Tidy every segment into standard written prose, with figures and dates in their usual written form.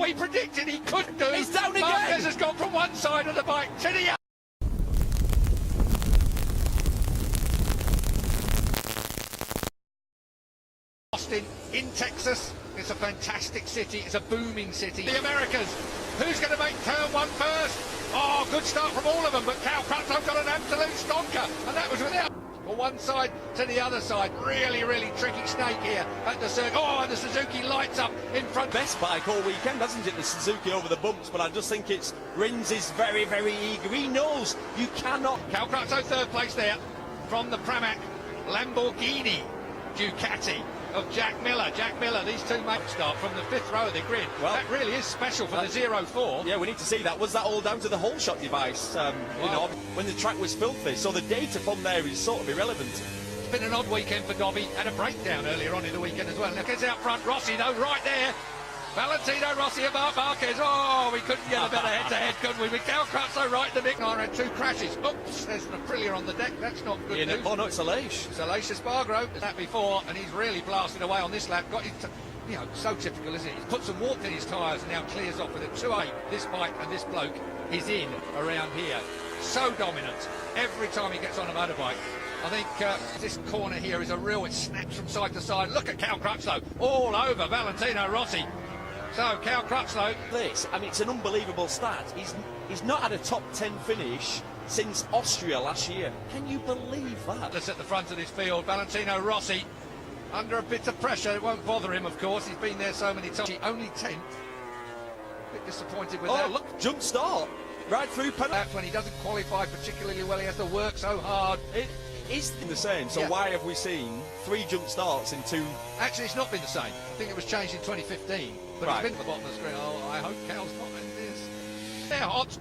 what we predicted he could do. He's down again. Marquez has gone from one side of the bike to the other. Austin in Texas. It's a fantastic city. It's a booming city. The Americas. Who's going to make turn one first? Oh, good start from all of them, but Cal Crutchlow got an absolute stonker, and that was without. From one side to the other side. Really, really tricky snake here at the circuit. Oh, and the Suzuki lights up in front. Best bike all weekend, hasn't it, the Suzuki over the bumps, but I just think it's Rins is very, very eager. He knows you cannot. Cal Crutchlow third place there from the Pramac Lamborghini Ducati of Jack Miller. Jack Miller, these two make start from the fifth row of the grid. Well, that really is special for the 0-4. Yeah, we need to see that. Was that all down to the whole shot device? You know, when the track was filthy, so the data from there is sort of irrelevant. It's been an odd weekend for Dobby. Had a breakdown earlier on in the weekend as well. Look, it's out front. Rossi, though, right there. Valentino Rossi about Marquez. Oh, we couldn't get a better head-to-head, could we? With Cal Crutchlow right in the mix. I had two crashes. Oops, there's an Aprilia on the deck. That's not good news. Oh, no, it's a Leish. It's a Leish Espargaro. That before, and he's really blasted away on this lap. Got his, you know, so typical, isn't it? He's put some warmth in his tyres and now clears off with a 2.8. This bike and this bloke is in around here. So dominant every time he gets on a motorbike. I think this corner here is a real, it snaps from side to side. Look at Cal Crutchlow all over Valentino Rossi. So, Cal Crutchlow. This, I mean, it's an unbelievable stat. He's not had a top 10 finish since Austria last year. Can you believe that? That's at the front of this field. Valentino Rossi under a bit of pressure. It won't bother him, of course. He's been there so many times. Only 10th. A bit disappointed with that. Oh, look, jump start. Right through penalty. That's when he doesn't qualify particularly well. He has to work so hard. It is the same. So why have we seen 3 jump starts in 2? Actually, it's not been the same. I think it was changed in 2015. But it's been at the bottom of the screen. Oh, I hope Cal's not in this. They're hot.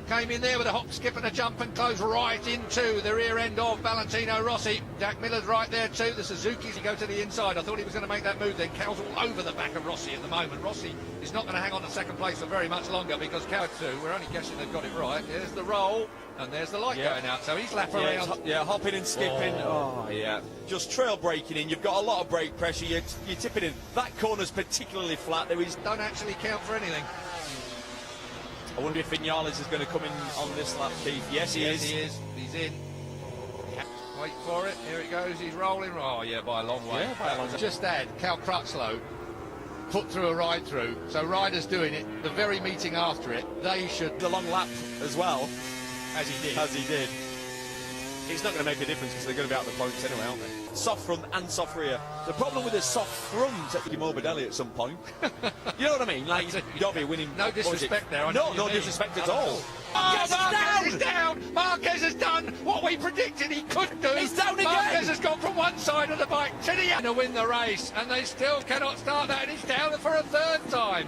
Came in there with a hop, skip and a jump and closed right into the rear end of Valentino Rossi. Jack Miller's right there too. The Suzuki's go to the inside. I thought he was going to make that move then. Cal's all over the back of Rossi at the moment. Rossi is not going to hang on to second place for very much longer because Cal too. We're only guessing they've got it right. There's the roll and there's the light going out. So he's lap around. Hopping and skipping. Oh, yeah. Just trail braking in. You've got a lot of brake pressure. You're tipping in. That corner's particularly flat. There is. Don't actually count for anything. I wonder if Vinales is going to come in on this lap, Keith. Yes, he is. He is. He's in. Wait for it. Here it goes. He's rolling. Oh, yeah, by a long way. Yeah, by a long way. Just add, Cal Crutchlow put through a ride-through. So riders doing it, the very meeting after it, they should... The long lap as well. As he did. As he did. It's not going to make a difference because they're going to be out the points anyway, aren't they? Soft front and soft rear. The problem with a soft front at Morbidelli at some point. You know what I mean? Like Dobby winning. No disrespect there. No disrespect at all. Oh, Marquez is down! Marquez has done what we predicted he could do. He's down again! Marquez has gone from one side of the bike to the other to win the race, and they still cannot start that, and he's down for a third time.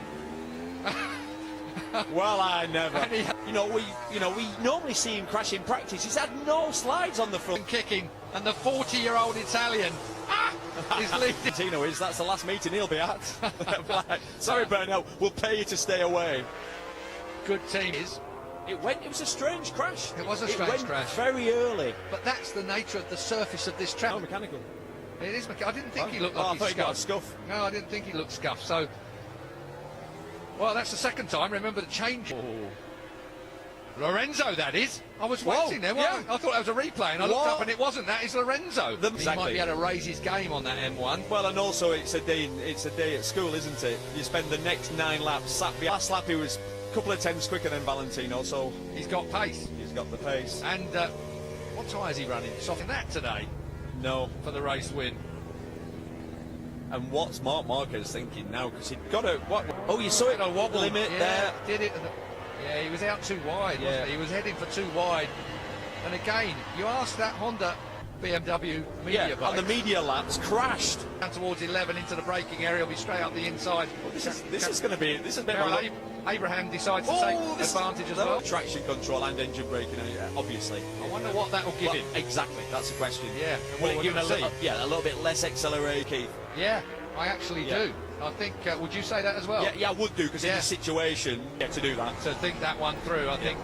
Well, I never. We normally see him crash in practice. He's had no slides on the front. And kicking, and the 40-year-old Italian is leading. Tino is. That's the last meeting he'll be at. Sorry, Bernal. We'll pay you to stay away. Good team is. It was a strange crash. It was a strange crash. Very early. But that's the nature of the surface of this track. Oh, mechanical. It is mechanical. I didn't think he looked like I thought he got a scuff. No, I didn't think he looked scuffed. So, well, that's the second time. Remember to change. Oh. Lorenzo, that is. I was waiting there. Yeah. I thought that was a replay, and I looked up, and it wasn't. That is Lorenzo. He might be able to raise his game on that M1. Well, and also it's a day at school, isn't it? You spend the next 9 laps. Last lap he was a couple of tenths quicker than Valentino, so he's got pace. He's got the pace. And what tyre is he running? Soft in that today? No, for the race win. And what's Marc Marquez thinking now? Because he'd got a Oh, you saw it on what limit there? Did it? Yeah, he was out too wide. Wasn't he? He was heading for too wide. And again, you asked that Honda BMW media bike. And the media laps crashed down towards 11 into the braking area. Will be straight up the inside. Well, this is going to be. This has been. Abraham decides to take advantage as well. Traction control and engine braking, obviously. I wonder what that will give him. Exactly, that's the question. Yeah. Will it give him a little bit less acceleration, Keith? Yeah, I actually do. I think, would you say that as well? Yeah, I would do, because in this situation, to do that. To think that one through, I think...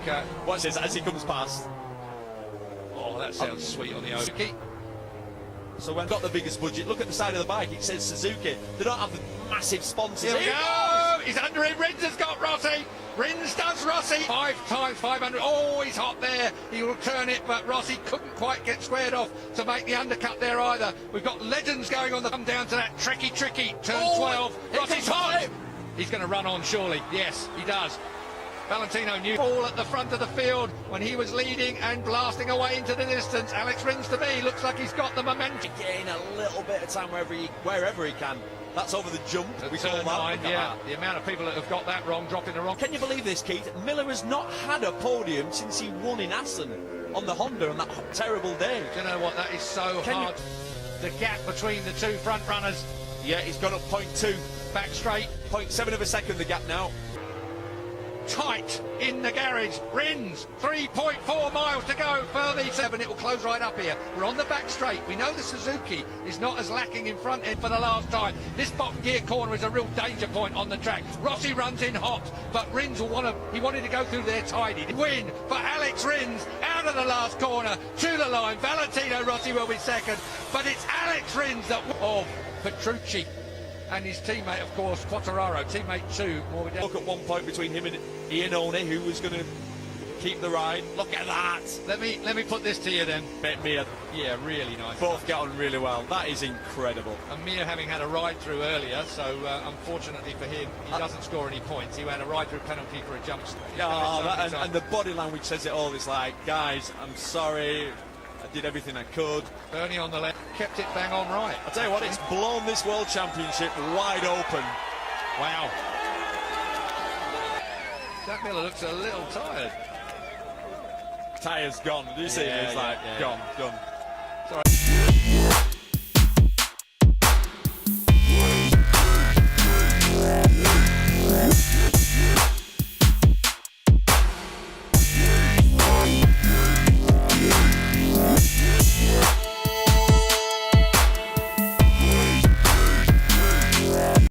Watch this, as he comes past. Oh, that sounds sweet on the Suzuki. So we've got the biggest budget. Look at the side of the bike, it says Suzuki. They don't have the massive sponsors. Here we go! He's under him. Rins has got Rossi. Rins does Rossi. 5 times 500. Oh, he's hot there. He will turn it, but Rossi couldn't quite get squared off to make the undercut there either. We've got legends going on the come down to that tricky turn 12. Rossi's hot. He's going to run on surely. Yes, he does. Valentino knew all at the front of the field when he was leading and blasting away into the distance. Alex Rins to me looks like he's got the momentum. Gain a little bit of time wherever he can. That's over the jump. We saw Turn that. 9, yeah. The amount of people that have got that wrong, dropping the wrong. Can you believe this, Keith? Miller has not had a podium since he won in Assen on the Honda on that terrible day. Do you know what? That is so hard. The gap between the two front runners. Yeah, he's gone up 0.2. Back straight. 0.7 of a second, the gap now. Tight in the garage. Rins, 3.4 miles to go for the 7. It will close right up here. We're on the back straight. We know the Suzuki is not as lacking in front end for the last time. This bottom gear corner is a real danger point on the track. Rossi runs in hot, but Rins will he wanted to go through there tidy. Win for Alex Rins out of the last corner to the line. Valentino Rossi will be second, but it's Alex Rins of Petrucci. And his teammate, of course, Quattararo, teammate 2. Look at one point between him and Iannone, who was going to keep the ride. Look at that. Let me put this to you then. Mir. Yeah, really nice. Both get on really well. That is incredible. And Mir having had a ride through earlier, so unfortunately for him, he doesn't score any points. He had a ride through penalty for a jump. Yeah, and the body language says it all. It's like, guys, I'm sorry. I did everything I could. Bernie on the left kept it bang on right. I'll tell you what, it's blown this World Championship wide open. Wow. Jack Miller looks a little tired. Tyre's gone. Did you see him? He's like, gone. Sorry.